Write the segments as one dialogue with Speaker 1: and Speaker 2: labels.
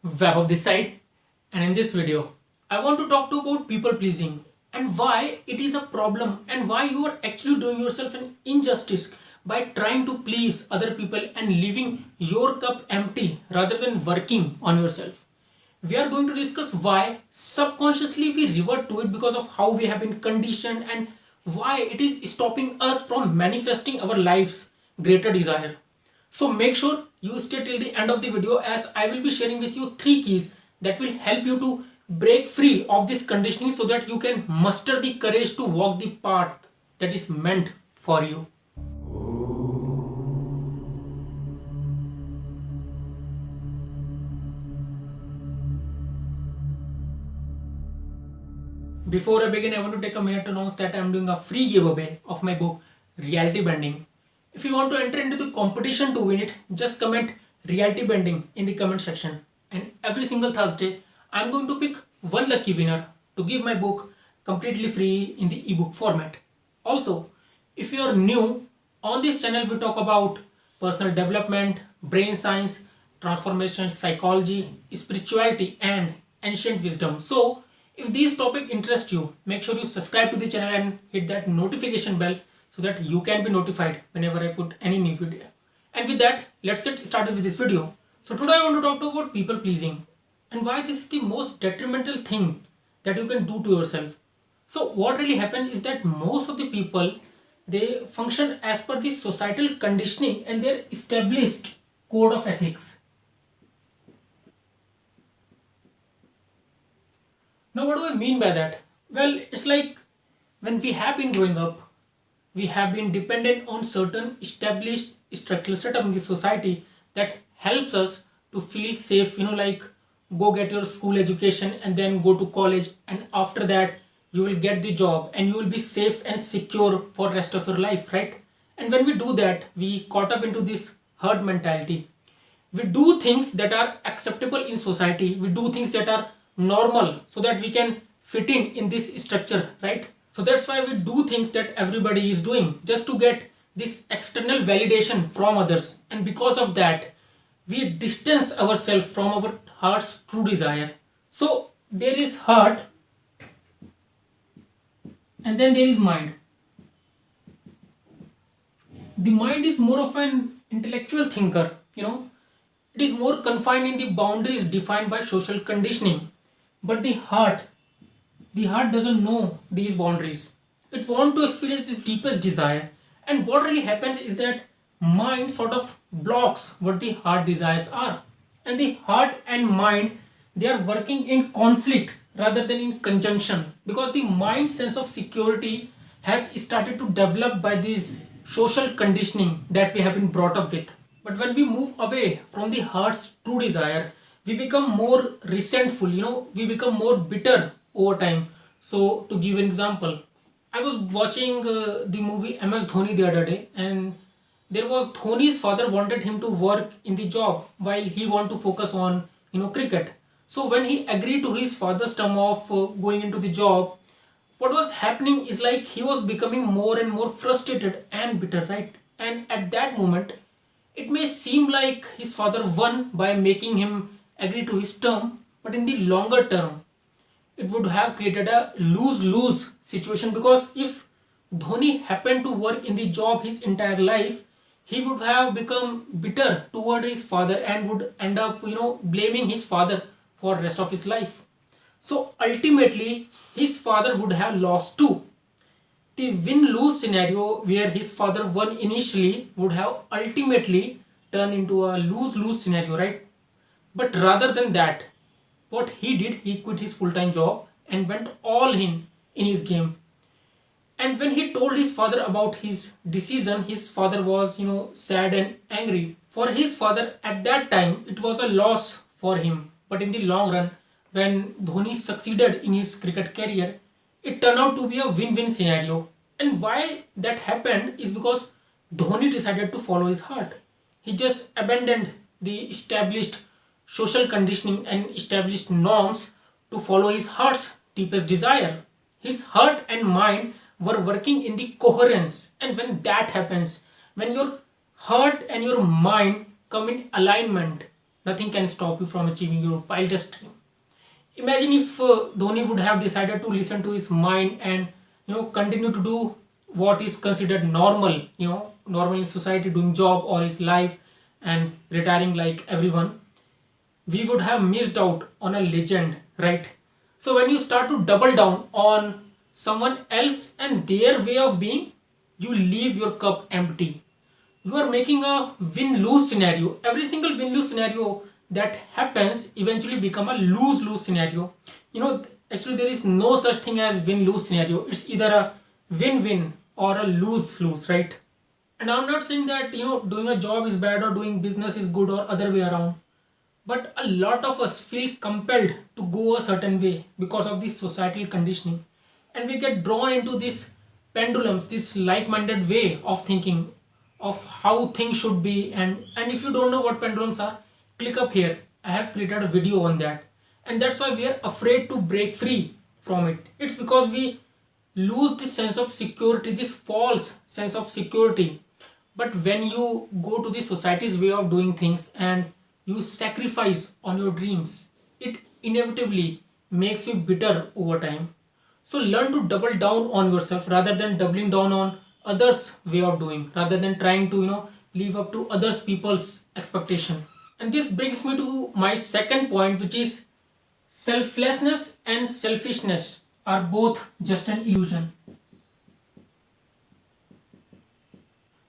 Speaker 1: Web of this side, and in this video I want to talk to about people pleasing and why it is a problem and why you are actually doing yourself an injustice by trying to please other people and leaving your cup empty rather than working on yourself. We are going to discuss why subconsciously we revert to it because of how we have been conditioned and why it is stopping us from manifesting our life's greater desire. So make sure you stay till the end of the video as I will be sharing with you 3 keys that will help you to break free of this conditioning so that you can muster the courage to walk the path that is meant for you. Before I begin, I want to take a minute to announce that I am doing a free giveaway of my book Reality Bending. If you want to enter into the competition to win it, just comment Reality Bending in the comment section. And every single Thursday, I am going to pick one lucky winner to give my book completely free in the ebook format. Also, if you are new, on this channel we talk about personal development, brain science, transformation, psychology, spirituality, and ancient wisdom. So, if these topics interest you, make sure you subscribe to the channel and hit that notification bell so that you can be notified whenever I put any new video. And with that, let's get started with this video. So today I want to talk about people pleasing and why this is the most detrimental thing that you can do to yourself. So what really happens is that most of the people, they function as per the societal conditioning and their established code of ethics. Now, what do I mean by that? Well, it's like when we have been growing up, we have been dependent on certain established structural setup in the society that helps us to feel safe. Like go get your school education and then go to college, and after that, you will get the job and you will be safe and secure for rest of your life, right? And when we do that, we caught up into this herd mentality. We do things that are acceptable in society, we do things that are normal so that we can fit in this structure, right? So that's why we do things that everybody is doing just to get this external validation from others, and because of that we distance ourselves from our heart's true desire. So there is heart and then there is mind. The mind is more of an intellectual thinker. It is more confined in the boundaries defined by social conditioning. But the heart doesn't know these boundaries. It wants to experience its deepest desire. And what really happens is that mind sort of blocks what the heart desires are. And the heart and mind, they are working in conflict rather than in conjunction, because the mind sense of security has started to develop by this social conditioning that we have been brought up with. But when we move away from the heart's true desire, we become more resentful, we become more bitter over time. So, to give an example, I was watching the movie MS Dhoni the other day, and there was Dhoni's father wanted him to work in the job while he want to focus on cricket. So when he agreed to his father's term of going into the job, what was happening is like he was becoming more and more frustrated and bitter, right? And at that moment, it may seem like his father won by making him agree to his term, but in the longer term, it would have created a lose-lose situation, because if Dhoni happened to work in the job his entire life, he would have become bitter toward his father and would end up blaming his father for rest of his life. So ultimately, his father would have lost too. The win-lose scenario where his father won initially would have ultimately turned into a lose-lose scenario, right? But rather than that, what he did, he quit his full-time job and went all in his game. And when he told his father about his decision, his father was sad and angry. For his father at that time, it was a loss for him. But in the long run, when Dhoni succeeded in his cricket career, it turned out to be a win-win scenario. And why that happened is because Dhoni decided to follow his heart. He just abandoned the established social conditioning and established norms to follow his heart's deepest desire. His heart and mind were working in the coherence. And when that happens, when your heart and your mind come in alignment, Nothing can stop you from achieving your wildest dream. Imagine if Dhoni would have decided to listen to his mind and continue to do what is considered normal, normal in society, doing job all his life and retiring like everyone, we would have missed out on a legend, right? So when you start to double down on someone else and their way of being, you leave your cup empty. You are making a win-lose scenario. Every single win-lose scenario that happens eventually become a lose-lose scenario. Actually there is no such thing as win-lose scenario. It's either a win-win or a lose-lose, right? And I'm not saying that doing a job is bad or doing business is good or other way around. But a lot of us feel compelled to go a certain way because of this societal conditioning. And we get drawn into these pendulums, this like-minded way of thinking of how things should be. And if you don't know what pendulums are, click up here. I have created a video on that. And that's why we are afraid to break free from it. It's because we lose this sense of security, this false sense of security. But when you go to the society's way of doing things and you sacrifice on your dreams, it inevitably makes you bitter over time. So learn to double down on yourself rather than doubling down on others' way of doing, rather than trying to live up to others people's expectation. And this brings me to my second point, which is selflessness and selfishness are both just an illusion.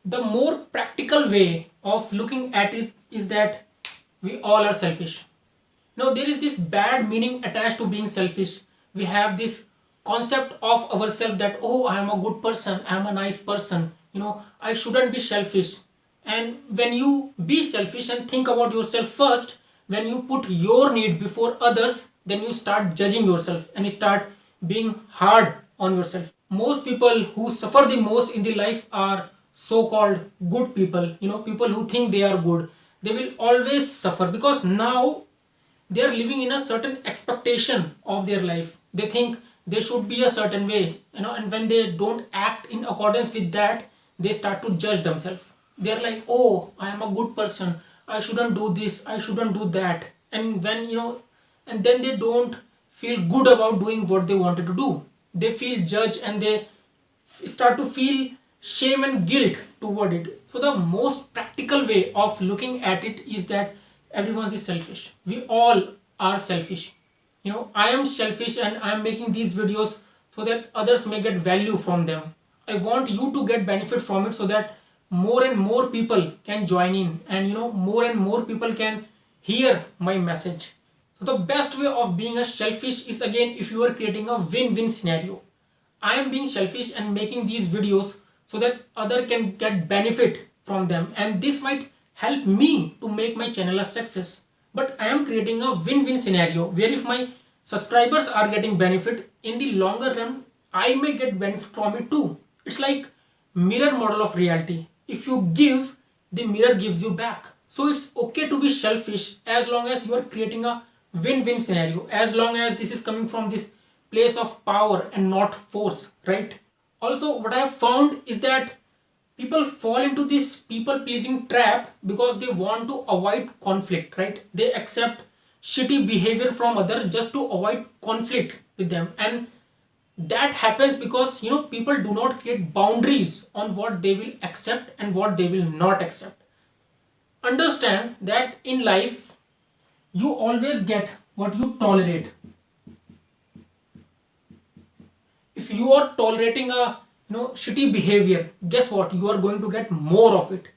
Speaker 1: The more practical way of looking at it is that we all are selfish. Now, there is this bad meaning attached to being selfish. We have this concept of ourselves that, oh, I am a good person, I am a nice person, I shouldn't be selfish. And when you be selfish and think about yourself first, when you put your need before others, then you start judging yourself and you start being hard on yourself. Most people who suffer the most in the life are so-called good people, people who think they are good. They will always suffer because now they are living in a certain expectation of their life. They think they should be a certain way, and when they don't act in accordance with that, they start to judge themselves. They're like, oh, I am a good person, I shouldn't do this, I shouldn't do that. And when and then they don't feel good about doing what they wanted to do. They feel judged and they start to feel shame and guilt toward it. So the most practical way of looking at it is that everyone is selfish. We all are selfish. I am selfish and I am making these videos so that others may get value from them. I want you to get benefit from it so that more and more people can join in and more and more people can hear my message. So the best way of being a selfish is, again, if you are creating a win-win scenario. I am being selfish and making these videos so that other can get benefit from them, and this might help me to make my channel a success. But I am creating a win-win scenario where if my subscribers are getting benefit, in the longer run I may get benefit from it too. It's like mirror model of reality. If you give, the mirror gives you back. So it's okay to be selfish as long as you are creating a win-win scenario, as long as this is coming from this place of power and not force, right? Also, what I have found is that people fall into this people pleasing trap because they want to avoid conflict, right? They accept shitty behavior from others just to avoid conflict with them. And that happens because people do not create boundaries on what they will accept and what they will not accept. Understand that in life you always get what you tolerate. If you are tolerating a shitty behavior, guess what, you are going to get more of it.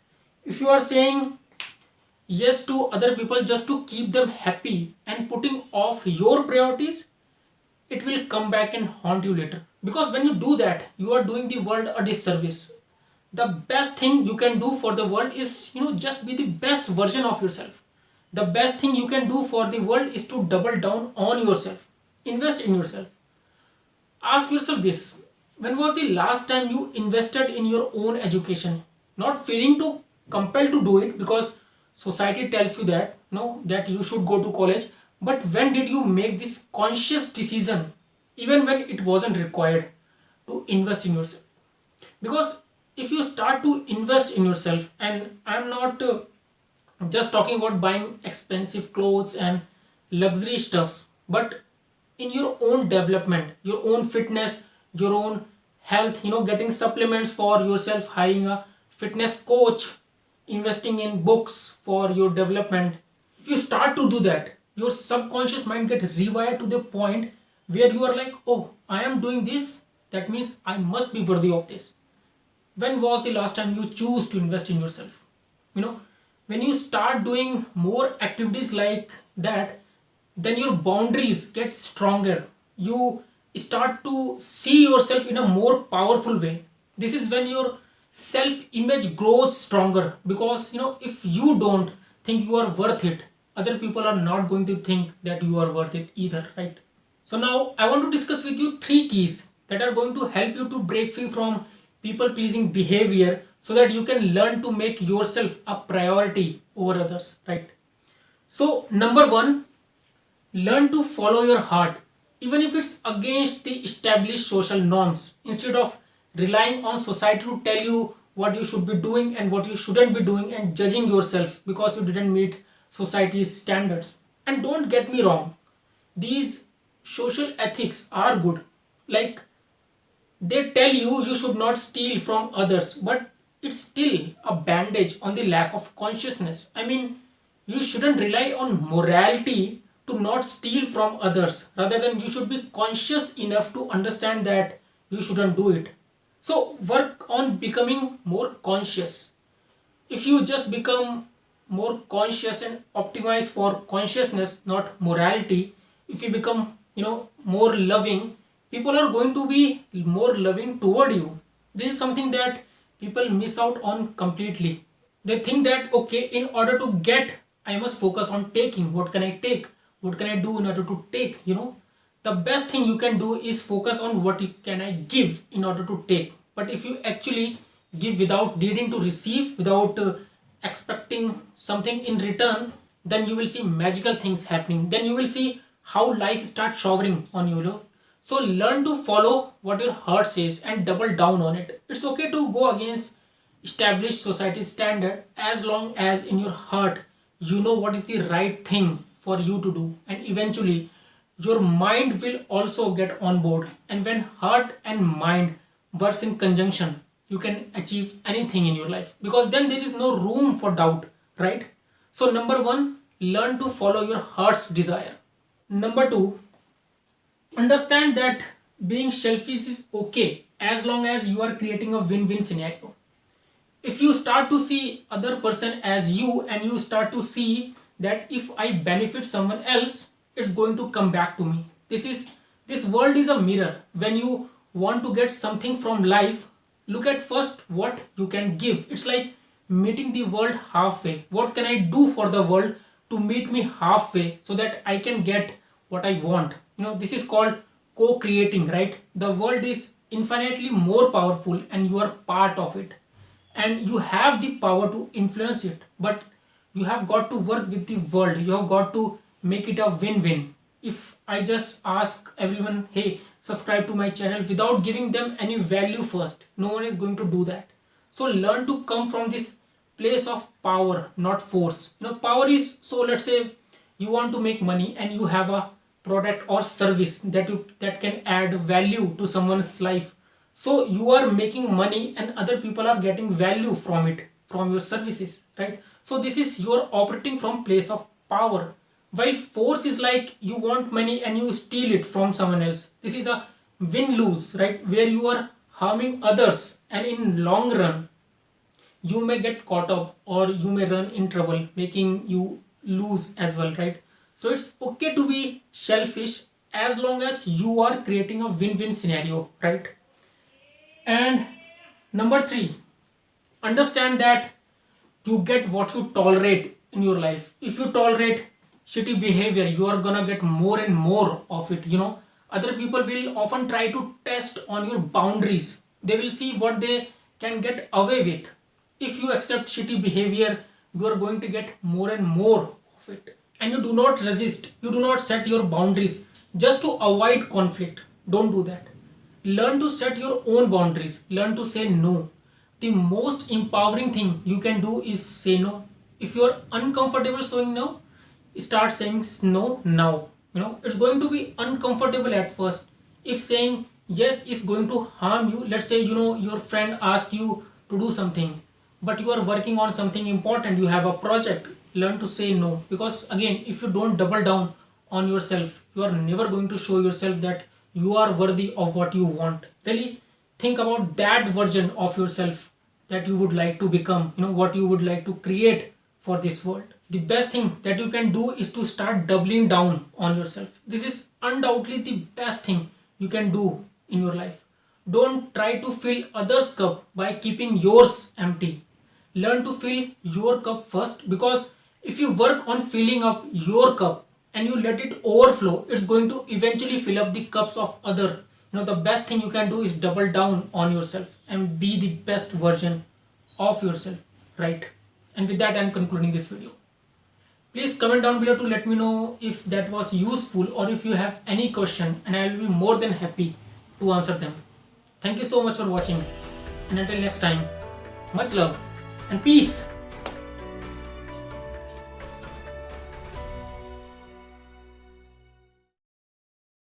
Speaker 1: If you are saying yes to other people just to keep them happy and putting off your priorities, it will come back and haunt you later. Because when you do that, you are doing the world a disservice. The best thing you can do for the world is just be the best version of yourself. The best thing you can do for the world is to double down on yourself. Invest in yourself. Ask yourself this: when was the last time you invested in your own education? Not feeling to compelled to do it because society tells you that that you should go to college, but when did you make this conscious decision, even when it wasn't required, to invest in yourself? Because if you start to invest in yourself, and I'm not just talking about buying expensive clothes and luxury stuff, but in your own development, your own fitness, your own health, getting supplements for yourself, hiring a fitness coach, investing in books for your development. If you start to do that, your subconscious mind get rewired to the point where you are like, oh, I am doing this, that means I must be worthy of this. When was the last time you choose to invest in yourself? you know when you start doing more activities like that, then your boundaries get stronger. You start to see yourself in a more powerful way. This is when your self image grows stronger, because if you don't think you are worth it, other people are not going to think that you are worth it either, right? So now I want to discuss with you three keys that are going to help you to break free from people pleasing behavior, so that you can learn to make yourself a priority over others, right? So number 1, learn to follow your heart, even if it's against the established social norms. Instead of relying on society to tell you what you should be doing and what you shouldn't be doing, and judging yourself because you didn't meet society's standards. And don't get me wrong, these social ethics are good. Like, they tell you you should not steal from others, but it's still a bandage on the lack of consciousness. I mean, you shouldn't rely on morality to not steal from others. Rather than, you should be conscious enough to understand that you shouldn't do it. So work on becoming more conscious. If you just become more conscious and optimize for consciousness, not morality, if you become more loving, people are going to be more loving toward you. This is something that people miss out on completely. They think that, okay, in order to get, I must focus on taking. What can I take? What can I do in order to take? The best thing you can do is focus on what can I give in order to take. But if you actually give without needing to receive, without expecting something in return, then you will see magical things happening. Then you will see how life starts showering on you. So learn to follow what your heart says and double down on it. It's okay to go against established society standard, as long as in your heart you know what is the right thing for you to do, and eventually your mind will also get on board. And when heart and mind works in conjunction, you can achieve anything in your life, because then there is no room for doubt, right? So number 1, learn to follow your heart's desire. Number 2, understand that being selfish is okay, as long as you are creating a win-win scenario. If you start to see other person as you, and you start to see that if I benefit someone else, it's going to come back to me. This world is a mirror. When you want to get something from life, look at first what you can give. It's like meeting the world halfway. What can I do for the world to meet me halfway, so that I can get what I want? This is called co-creating, right? The world is infinitely more powerful, and you are part of it, and you have the power to influence it. But you have got to work with the world. You have got to make it a win-win. If I just ask everyone, hey, subscribe to my channel, without giving them any value first, no one is going to do that. So learn to come from this place of power, not force. Power is, so let's say you want to make money, and you have a product or service that can add value to someone's life. So you are making money, and other people are getting value from it, from your services, right? So this is, you are operating from place of power. While force is like, you want money and you steal it from someone else. This is a win-lose, right? Where you are harming others, and in long run you may get caught up, or you may run in trouble, making you lose as well, right? So it's okay to be selfish, as long as you are creating a win-win scenario, right? And number 3, understand that you get what you tolerate in your life. If you tolerate shitty behavior, you are gonna get more and more of it. Other people will often try to test on your boundaries. They will see what they can get away with. If you accept shitty behavior, you are going to get more and more of it. And you do not resist, you do not set your boundaries just to avoid conflict. Don't do that. Learn to set your own boundaries. Learn to say no. The most empowering thing you can do is say no. If you are uncomfortable saying no, start saying no now. It's going to be uncomfortable at first. If saying yes is going to harm you, let's say your friend asks you to do something, but you are working on something important, you have a project, learn to say no. Because again, if you don't double down on yourself, you are never going to show yourself that you are worthy of what you want. Really think about that version of yourself that you would like to become, what you would like to create for this world. The best thing that you can do is to start doubling down on yourself. This is undoubtedly the best thing you can do in your life. Don't try to fill others' cup by keeping yours empty. Learn to fill your cup first, because if you work on filling up your cup and you let it overflow, it's going to eventually fill up the cups of other. The best thing you can do is double down on yourself and be the best version of yourself, right? And with that, I'm concluding this video. Please comment down below to let me know if that was useful, or if you have any question, and I will be more than happy to answer them. Thank you so much for watching, and until next time, much love and peace.